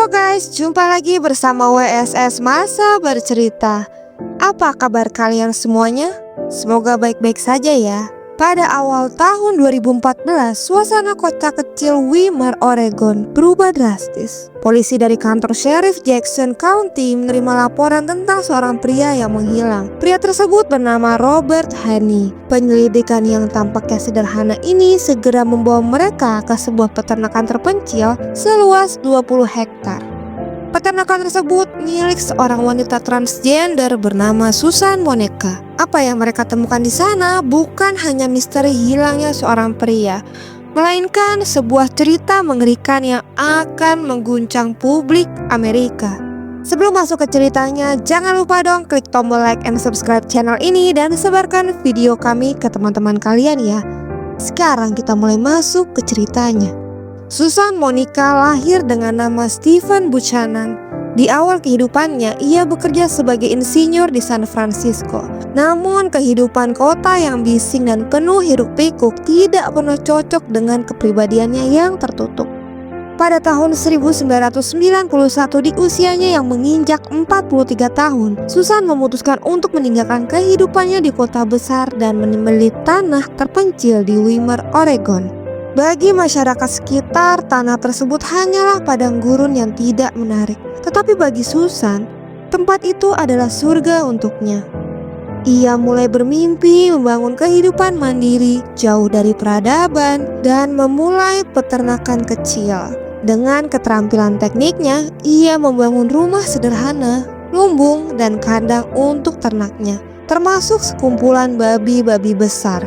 Halo guys, jumpa lagi bersama WSS Masa Bercerita. Apa kabar kalian semuanya? Semoga baik-baik saja ya. Pada awal tahun 2014, suasana kota kecil Weimar, Oregon berubah drastis. Polisi dari kantor Sheriff Jackson County menerima laporan tentang seorang pria yang menghilang. Pria tersebut bernama Robert Haney. Penyelidikan yang tampaknya sederhana ini segera membawa mereka ke sebuah peternakan terpencil seluas 20 hektar. Peternakan tersebut milik seorang wanita transgender bernama Susan Monica. Apa yang mereka temukan di sana bukan hanya misteri hilangnya seorang pria, melainkan sebuah cerita mengerikan yang akan mengguncang publik Amerika. Sebelum masuk ke ceritanya, jangan lupa dong klik tombol like and subscribe channel ini dan sebarkan video kami ke teman-teman kalian ya. Sekarang kita mulai masuk ke ceritanya. Susan Monica lahir dengan nama Stephen Buchanan. Di awal kehidupannya, ia bekerja sebagai insinyur di San Francisco. Namun kehidupan kota yang bising dan penuh hiruk-pikuk tidak pernah cocok dengan kepribadiannya yang tertutup. Pada tahun 1991 di usianya yang menginjak 43 tahun, Susan memutuskan untuk meninggalkan kehidupannya di kota besar dan membeli tanah terpencil di Weimar, Oregon. Bagi masyarakat sekitar, tanah tersebut hanyalah padang gurun yang tidak menarik. Tetapi bagi Susan, tempat itu adalah surga untuknya. Ia mulai bermimpi membangun kehidupan mandiri, jauh dari peradaban, dan memulai peternakan kecil. Dengan keterampilan tekniknya, ia membangun rumah sederhana, lumbung, dan kandang untuk ternaknya, termasuk sekumpulan babi-babi besar.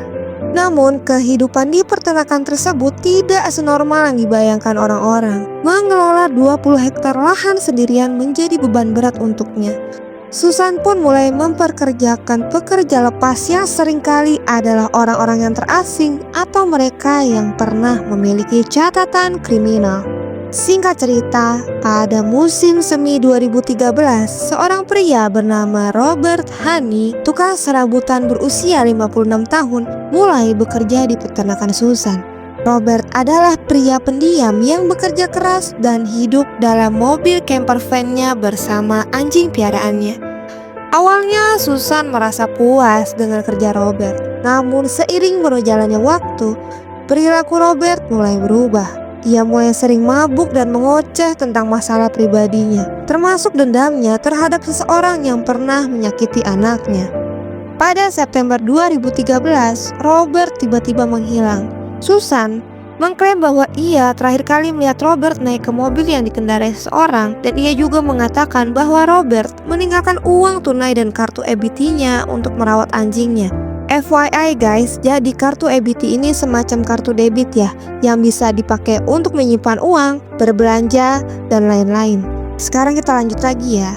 Namun, kehidupan di peternakan tersebut tidak senormal yang dibayangkan orang-orang. Mengelola 20 hektar lahan sendirian menjadi beban berat untuknya. Susan pun mulai memperkerjakan pekerja lepas yang seringkali adalah orang-orang yang terasing atau mereka yang pernah memiliki catatan kriminal. Singkat cerita, pada musim semi 2013, seorang pria bernama Robert Haney, tukang serabutan berusia 56 tahun, mulai bekerja di peternakan Susan. Robert adalah pria pendiam yang bekerja keras dan hidup dalam mobil camper van-nya bersama anjing piaraannya. Awalnya Susan merasa puas dengan kerja Robert, namun seiring berjalannya waktu, perilaku Robert mulai berubah. Ia mulai sering mabuk dan mengoceh tentang masalah pribadinya, termasuk dendamnya terhadap seseorang yang pernah menyakiti anaknya. Pada September 2013, Robert tiba-tiba menghilang. Susan mengklaim bahwa ia terakhir kali melihat Robert naik ke mobil yang dikendarai seseorang, dan ia juga mengatakan bahwa Robert meninggalkan uang tunai dan kartu EBT-nya untuk merawat anjingnya. FYI guys, jadi kartu EBT ini semacam kartu debit ya, yang bisa dipakai untuk menyimpan uang, berbelanja, dan lain-lain. Sekarang kita lanjut lagi ya.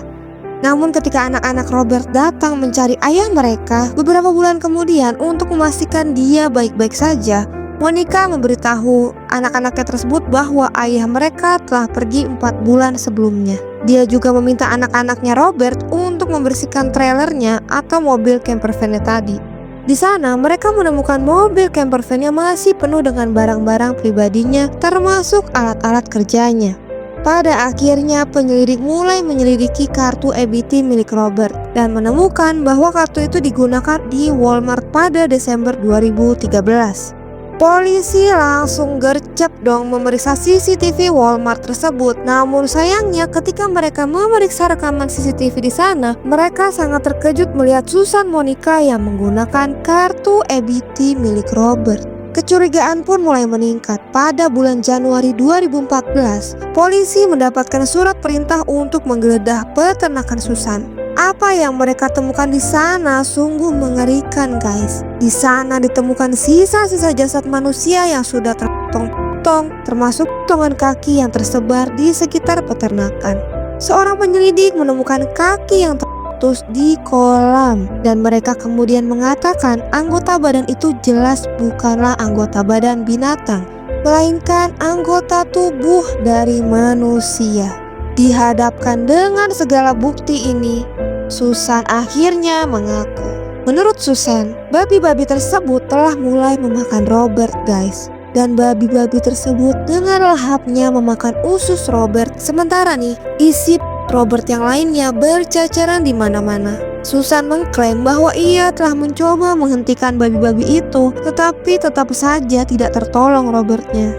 Namun ketika anak-anak Robert datang mencari ayah mereka beberapa bulan kemudian untuk memastikan dia baik-baik saja, Monica memberitahu anak-anaknya tersebut bahwa ayah mereka telah pergi 4 bulan sebelumnya. Dia juga meminta anak-anaknya Robert untuk membersihkan trailernya atau mobil camper van-nya tadi. Di sana mereka menemukan mobil camper van yang masih penuh dengan barang-barang pribadinya, termasuk alat-alat kerjanya. Pada akhirnya penyelidik mulai menyelidiki kartu EBT milik Robert dan menemukan bahwa kartu itu digunakan di Walmart pada Desember 2013. Polisi langsung gercep dong memeriksa CCTV Walmart tersebut. Namun sayangnya ketika mereka memeriksa rekaman CCTV di sana, mereka sangat terkejut melihat Susan Monica yang menggunakan kartu EBT milik Robert. Kecurigaan pun mulai meningkat. Pada bulan Januari 2014, polisi mendapatkan surat perintah untuk menggeledah peternakan Susan. Apa yang mereka temukan di sana sungguh mengerikan guys. Di sana ditemukan sisa-sisa jasad manusia yang sudah terpotong-potong, termasuk potongan kaki yang tersebar di sekitar peternakan. Seorang penyelidik menemukan kaki yang terputus di kolam, dan mereka kemudian mengatakan anggota badan itu jelas bukanlah anggota badan binatang, melainkan anggota tubuh dari manusia. Dihadapkan dengan segala bukti ini, Susan akhirnya mengaku. Menurut Susan, babi-babi tersebut telah mulai memakan Robert guys. dan babi-babi tersebut dengan lahapnya memakan usus Robert. Sementara nih, isi Robert yang lainnya berceceran di mana-mana. Susan mengklaim bahwa ia telah mencoba menghentikan babi-babi itu, tetapi tetap saja tidak tertolong Robertnya.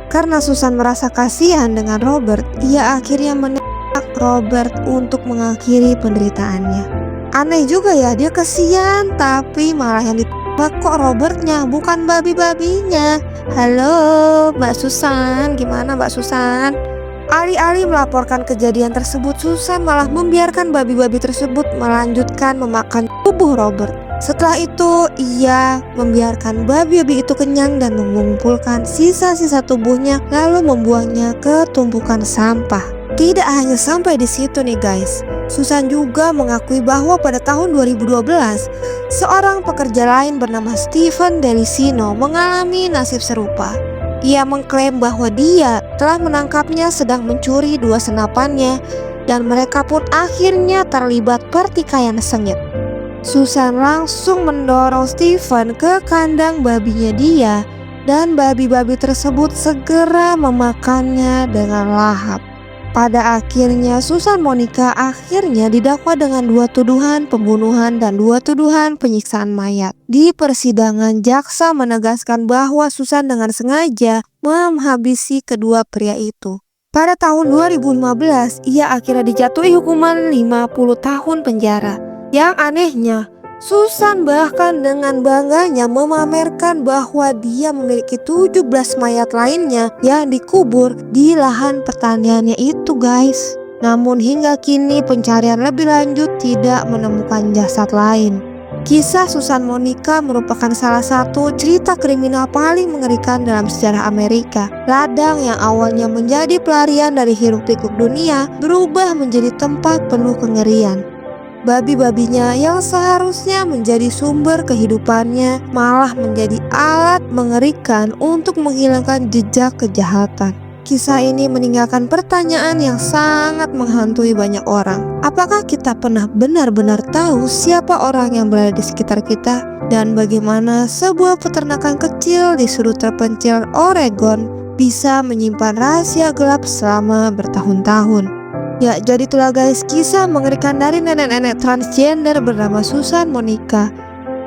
Karena Susan merasa kasihan dengan Robert, ia akhirnya menembak Robert untuk mengakhiri penderitaannya. Aneh juga ya, dia kasihan tapi malah yang ditembak kok Robertnya, bukan babi-babinya. Halo Mbak Susan, gimana Mbak Susan? Alih-alih melaporkan kejadian tersebut, Susan malah membiarkan babi-babi tersebut melanjutkan memakan tubuh Robert. Setelah itu, ia membiarkan babi-babi itu kenyang dan mengumpulkan sisa-sisa tubuhnya lalu membuangnya ke tumpukan sampah. Tidak hanya sampai di situ nih guys, Susan juga mengakui bahwa pada tahun 2012, seorang pekerja lain bernama Stephen Delicino mengalami nasib serupa. Ia mengklaim bahwa dia telah menangkapnya sedang mencuri 2 senapannya dan mereka pun akhirnya terlibat pertikaian sengit. Susan langsung mendorong Stephen ke kandang babinya dia dan babi-babi tersebut segera memakannya dengan lahap. Pada akhirnya Susan Monica akhirnya didakwa dengan 2 tuduhan pembunuhan dan 2 tuduhan penyiksaan mayat. Di persidangan, jaksa menegaskan bahwa Susan dengan sengaja menghabisi kedua pria itu. Pada tahun 2015, ia akhirnya dijatuhi hukuman 50 tahun penjara. Yang anehnya, Susan bahkan dengan bangganya memamerkan bahwa dia memiliki 17 mayat lainnya yang dikubur di lahan pertaniannya itu guys. Namun hingga kini pencarian lebih lanjut tidak menemukan jasad lain. Kisah Susan Monica merupakan salah satu cerita kriminal paling mengerikan dalam sejarah Amerika. Ladang yang awalnya menjadi pelarian dari hiruk-pikuk dunia berubah menjadi tempat penuh kengerian. Babi-babinya yang seharusnya menjadi sumber kehidupannya malah menjadi alat mengerikan untuk menghilangkan jejak kejahatan. Kisah ini meninggalkan pertanyaan yang sangat menghantui banyak orang. Apakah kita pernah benar-benar tahu siapa orang yang berada di sekitar kita? Dan bagaimana sebuah peternakan kecil di sudut terpencil Oregon bisa menyimpan rahasia gelap selama bertahun-tahun? Ya, jadi itulah guys kisah mengerikan dari nenek-nenek transgender bernama Susan Monica,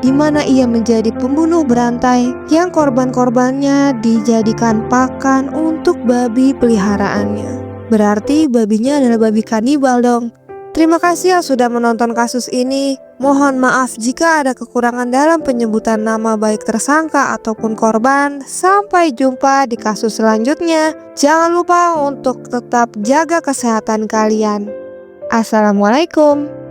di mana ia menjadi pembunuh berantai yang korban-korbannya dijadikan pakan untuk babi peliharaannya. Berarti babinya adalah babi kanibal dong. Terima kasih yang sudah menonton kasus ini. Mohon maaf jika ada kekurangan dalam penyebutan nama baik tersangka ataupun korban. Sampai jumpa di kasus selanjutnya. Jangan lupa untuk tetap jaga kesehatan kalian. Assalamualaikum.